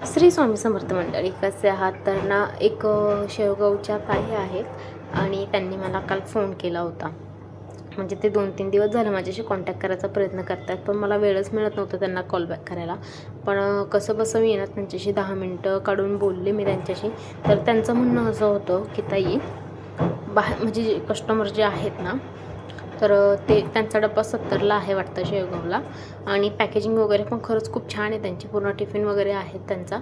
श्री स्वामी समर्थ मंडळी, कसे आहात? तर ना एक शेवगावच्या ताई आहेत आणि त्यांनी मला काल फोन केला होता. म्हणजे ते 2-3 दिवस झाले माझ्याशी कॉन्टॅक्ट करायचा प्रयत्न करत आहेत, पण मला वेळच मिळत नव्हता त्यांना कॉल बॅक करायला. पण कसंबसं मी येणार त्यांच्याशी 10 मिनटं काढून बोलले मी त्यांच्याशी. तर त्यांचं म्हणणं असं होतं की ताई, म्हणजे जे कस्टमर जे आहेत ना, तर ते त्यांचा डब्बा 70ला आहे वाटतं शेवगावला. आणि पॅकेजिंग वगैरे पण खरंच खूप छान आहे त्यांची, पूर्ण टिफिन वगैरे आहेत त्यांचा.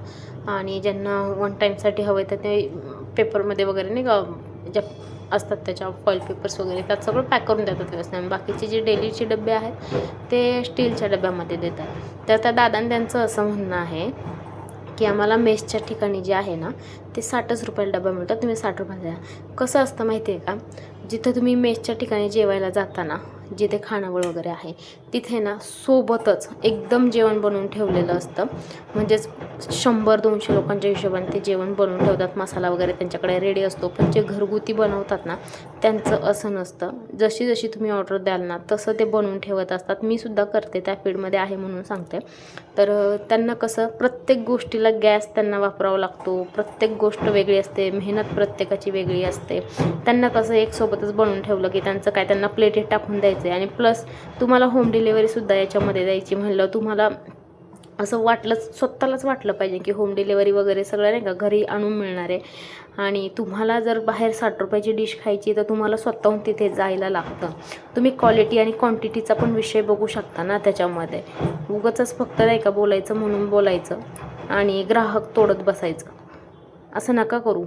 आणि ज्यांना वन टाईमसाठी हवं आहे तर ते पेपरमध्ये वगैरे नाही का ज्या असतात त्याच्या फॉईल पेपर्स वगैरे त्यात सगळं पॅक करून देतात व्यवस्थित. आणि बाकीचे जे डेलीचे डबे आहेत ते स्टीलच्या डब्यामध्ये देतात. तर त्या दादांनी त्यांचं असं म्हणणं आहे की आम्हाला मेसच्या ठिकाणी जे आहे ना ते 60च रुपयाला डबा मिळतात, तुम्ही 60 रुपयाला द्या. कसं असतं माहिती आहे का, जिथं तुम्ही मेसच्या ठिकाणी जेवायला जाता ना, जिथे खानावळ वगैरे आहे तिथे ना सोबतच एकदम जेवण बनवून ठेवलेलं असतं. म्हणजेच 100-200 लोकांच्या हिशोबाने ते जेवण बनवून ठेवतात, मसाला वगैरे त्यांच्याकडे रेडी असतो. पण जे घरगुती बनवतात ना त्यांचं असं नसतं. जशी जशी तुम्ही ऑर्डर द्याल ना तसं ते बनवून ठेवत असतात. मी सुद्धा करते, त्या फील्डमध्ये आहे म्हणून सांगते. तर त्यांना कसं प्रत्येक गोष्टीला गॅस त्यांना वापरावा लागतो, प्रत्येक गोष्ट वेगळी असते, मेहनत प्रत्येकाची वेगळी असते. त्यांना कसं एक सोबतच बनवून ठेवलं की त्यांचं काय, त्यांना प्लेटेत टाकून द्यायचं आहे. आणि प्लस तुम्हाला होम डिलेवरीसुद्धा याच्यामध्ये द्यायची म्हणलं, तुम्हाला असं वाटलंच, स्वतःलाच वाटलं पाहिजे की होम डिलेवरी वगैरे सगळं नाही का घरी आणून मिळणार आहे. आणि तुम्हाला जर बाहेर 60 रुपयाची डिश खायची तर तुम्हाला स्वतःहून तिथे जायला लागतं. तुम्ही क्वालिटी आणि क्वांटिटीचा पण विषय बघू शकता ना त्याच्यामध्ये. उगाचच फक्त नाही का बोलायचं म्हणून बोलायचं आणि ग्राहक तोडत बसायचं, असं नका करू.